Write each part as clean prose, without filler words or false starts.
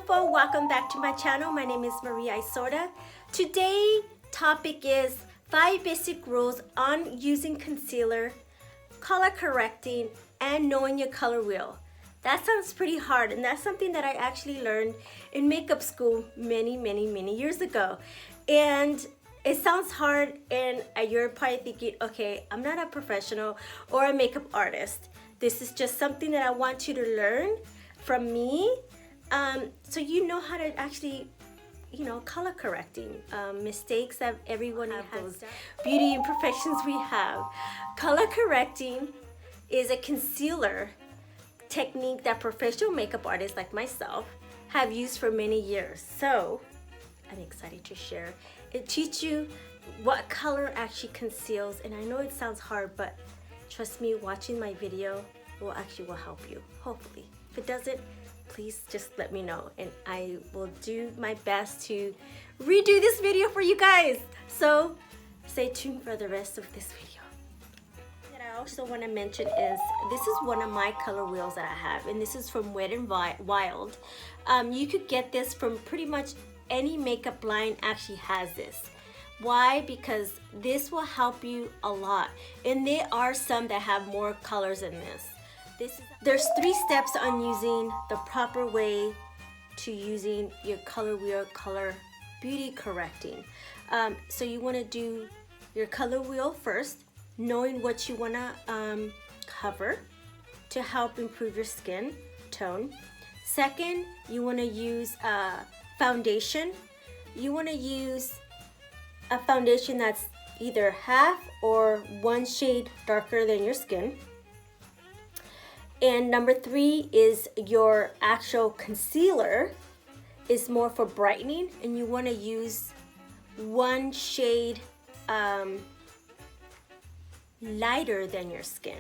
beautiful, welcome back to my channel. My name is Maria Isorda. Today topic is 5 basic rules on using concealer, color correcting, and knowing your color wheel. That sounds pretty hard, and that's something that I actually learned in makeup school many years ago. And it sounds hard, and you're probably thinking, okay, I'm not a professional or a makeup artist. This is just something that I want you to learn from me, so you know how to actually, color correcting. Mistakes that everyone has, those beauty imperfections we have. Color correcting is a concealer technique that professional makeup artists like myself have used for many years. So I'm excited to share and teach you what color actually conceals. And I know it sounds hard, but trust me, watching my video will help you, hopefully. If it doesn't, please just let me know, and I will do my best to redo this video for you guys. So stay tuned for the rest of this video. What I also want to mention is this is one of my color wheels that I have, and this is from Wet n Wild. You could get this from pretty much any makeup line actually has this. Why? Because this will help you a lot, and there are some that have more colors than this. There's 3 steps on using the proper way to using your color wheel, color beauty correcting. So you want to do your color wheel first, knowing what you want to cover to help improve your skin tone. Second, you want to use foundation. You want to use a foundation that's either half or 1 shade darker than your skin. And number 3 is your actual concealer is more for brightening, and you want to use 1 shade lighter than your skin.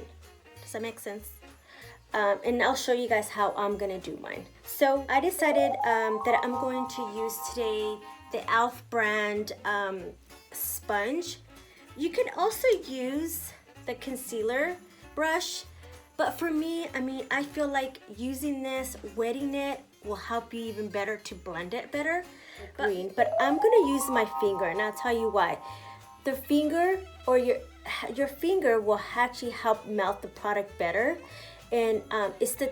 Does that make sense? And I'll show you guys how I'm gonna do mine. So I decided that I'm going to use today the e.l.f. brand sponge. You can also use the concealer brush, but for me, I feel like using this, wetting it, will help you even better to blend it better. But I'm gonna use my finger, and I'll tell you why. The finger or your finger will actually help melt the product better, and it's the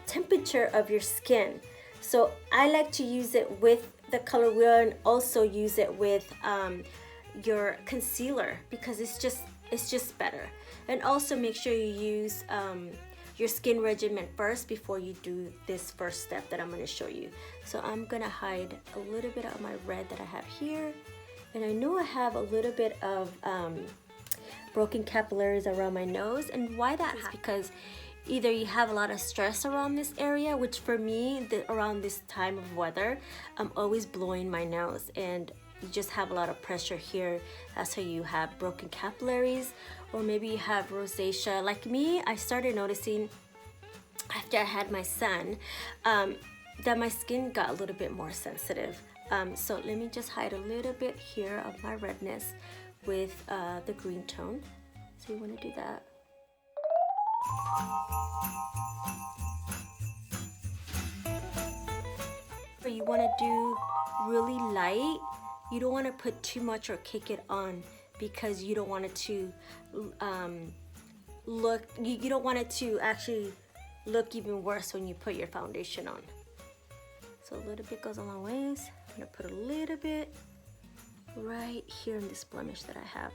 temperature of your skin. So I like to use it with the color wheel and also use it with your concealer, because it's just better. And also make sure you use your skin regimen first before you do this first step that I'm going to show you. So I'm going to hide a little bit of my red that I have here, and I know I have a little bit of broken capillaries around my nose. And why that is because either you have a lot of stress around this area, which for me, around this time of weather, I'm always blowing my nose, and you just have a lot of pressure here. That's how you have broken capillaries, or maybe you have rosacea. Like me, I started noticing after I had my son that my skin got a little bit more sensitive. So let me just hide a little bit here of my redness with the green tone. So you want to do that. But you want to do really light. You don't want to put too much or cake it on, because you don't want it to you don't want it to actually look even worse when you put your foundation on. So a little bit goes a long ways. I'm gonna put a little bit right here in this blemish that I have.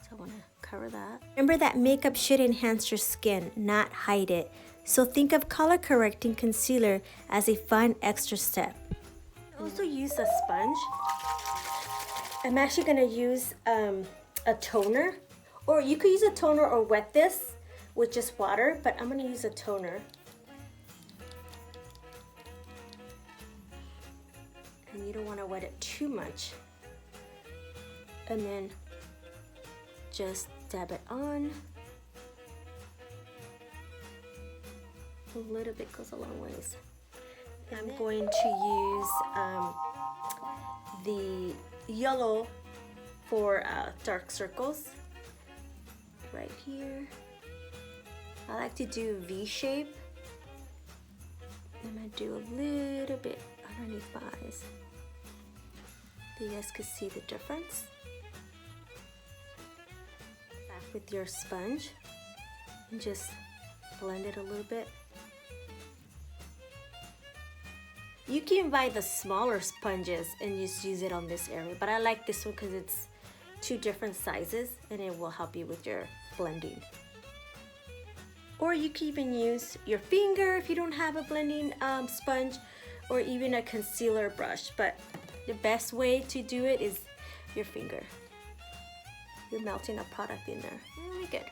So I want to cover that. Remember that makeup should enhance your skin, not hide it. So think of color correcting concealer as a fun extra step. I also use a sponge. I'm actually going to use a toner, or you could use a toner or wet this with just water, but I'm going to use a toner. And you don't want to wet it too much. And then just dab it on. A little bit goes a long ways. I'm going to use the yellow for dark circles right here. I like to do V shape I'm gonna do a little bit underneath my eyes. So you guys can see the difference. Back with your sponge and just blend it a little bit. You can buy the smaller sponges and just use it on this area, but I like this one because it's two different sizes and it will help you with your blending. Or you can even use your finger if you don't have a blending sponge, or even a concealer brush, but the best way to do it is your finger. You're melting a product in there. Really good.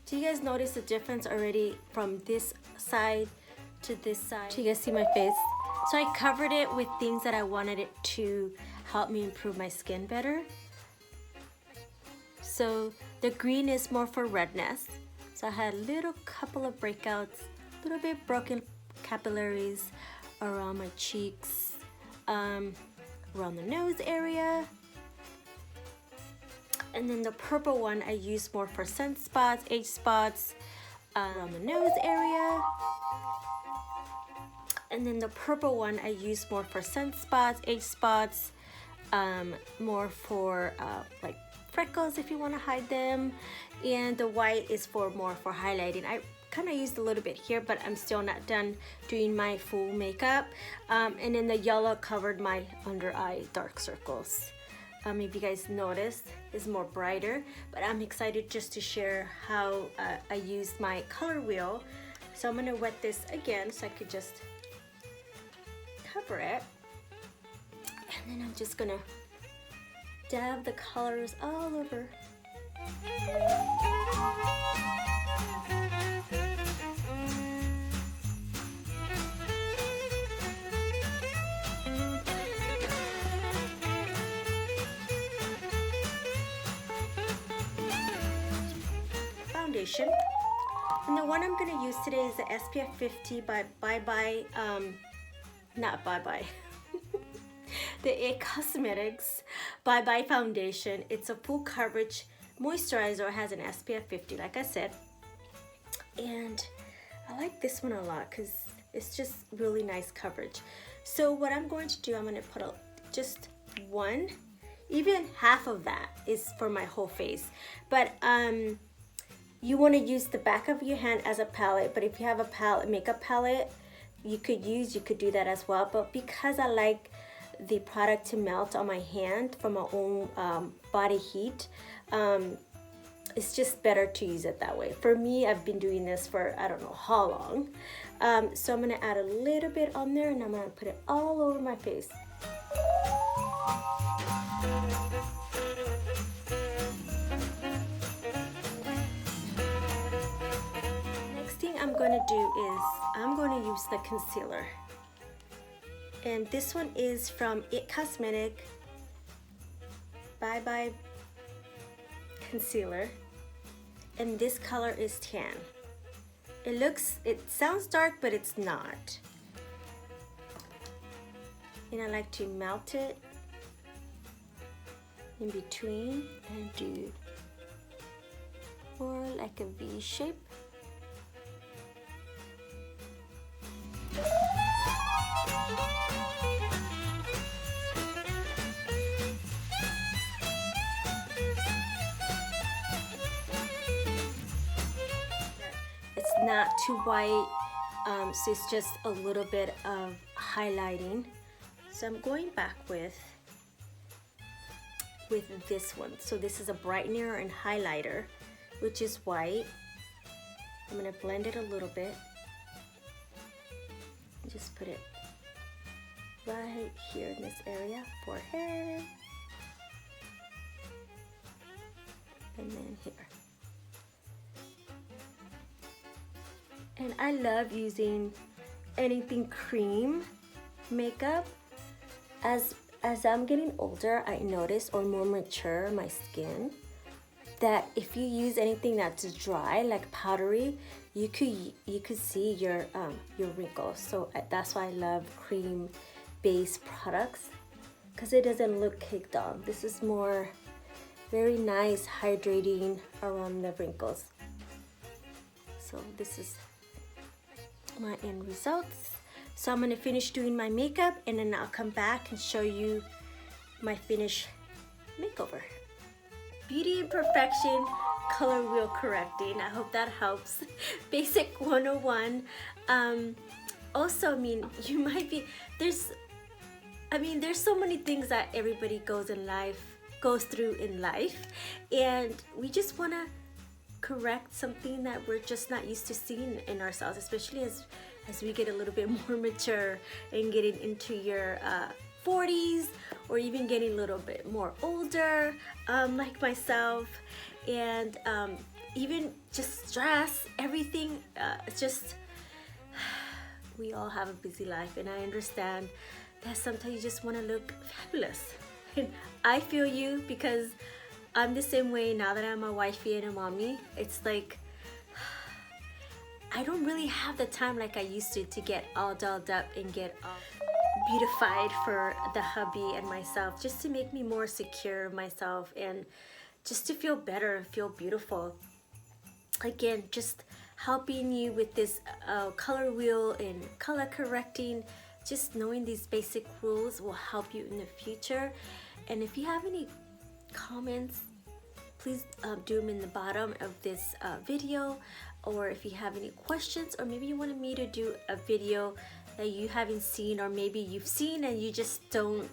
Do you guys notice the difference already from this side to this side? Do you guys see my face? So I covered it with things that I wanted it to help me improve my skin better. So the green is more for redness. So I had a little couple of breakouts, a little bit broken capillaries around my cheeks, around the nose area. And then the purple one I use more for sunspots, age spots, around the nose area. And then the purple one I use more for sunspots, age spots, more for like freckles if you want to hide them. And the white is more for highlighting. I kind of used a little bit here, but I'm still not done doing my full makeup. And then the yellow covered my under eye dark circles. If you guys noticed, it's more brighter, but I'm excited just to share how I used my color wheel. So I'm gonna wet this again so I could just cover it. And then I'm just gonna dab the colors all over. Foundation, and the one I'm going to use today is the SPF 50 by the It Cosmetics Bye Bye Foundation. It's a full coverage moisturizer. It has an SPF 50 like I said, and I like this one a lot because it's just really nice coverage. So what I'm going to do, I'm going to put just one, even half of that is for my whole face, but you want to use the back of your hand as a palette, but if you have a palette, makeup palette, you could do that as well. But because I like the product to melt on my hand from my own body heat, it's just better to use it that way. For me, I've been doing this for I don't know how long. So I'm gonna add a little bit on there, and I'm gonna put it all over my face. I'm going to do is I'm going to use the concealer, and this one is from It Cosmetic Bye Bye Concealer, and this color is tan. It sounds dark, but it's not. And I like to melt it in between and do more like a V shape. It's not too white, so it's just a little bit of highlighting. So I'm going back with this one. So this is a brightener and highlighter, which is white. I'm gonna blend it a little bit. Just put it right here in this area, forehead, and then here. And I love using anything cream makeup. As I'm getting older, I notice, or more mature, my skin, that if you use anything that's dry, like powdery, you could see your wrinkles. So that's why I love cream-based products, because it doesn't look caked on. This is more very nice, hydrating around the wrinkles. So this is my end results. So I'm gonna finish doing my makeup and then I'll come back and show you my finished makeover. Beauty imperfection, color wheel correcting. I hope that helps. Basic 101. Also, I mean, you might be, there's so many things that everybody goes through in life, and we just want to correct something that we're just not used to seeing in ourselves, especially as we get a little bit more mature and getting into your 40s, or even getting a little bit more older, like myself, and even just stress, everything. It's just, we all have a busy life, and I understand that sometimes you just want to look fabulous. And I feel you, because I'm the same way now that I'm a wifey and a mommy. It's like, I don't really have the time like I used to get all dolled up and get all beautified for the hubby and myself, just to make me more secure of myself and just to feel better, feel beautiful. Again, just helping you with this color wheel and color correcting. Just knowing these basic rules will help you in the future. And if you have any comments, please do them in the bottom of this video. Or if you have any questions, or maybe you wanted me to do a video that you haven't seen, or maybe you've seen and you still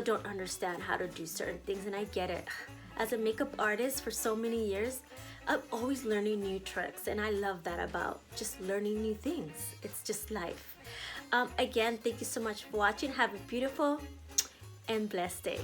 don't understand how to do certain things. And I get it. As a makeup artist for so many years, I'm always learning new tricks, and I love that about just learning new things. It's just life. Again, thank you so much for watching. Have a beautiful and blessed day.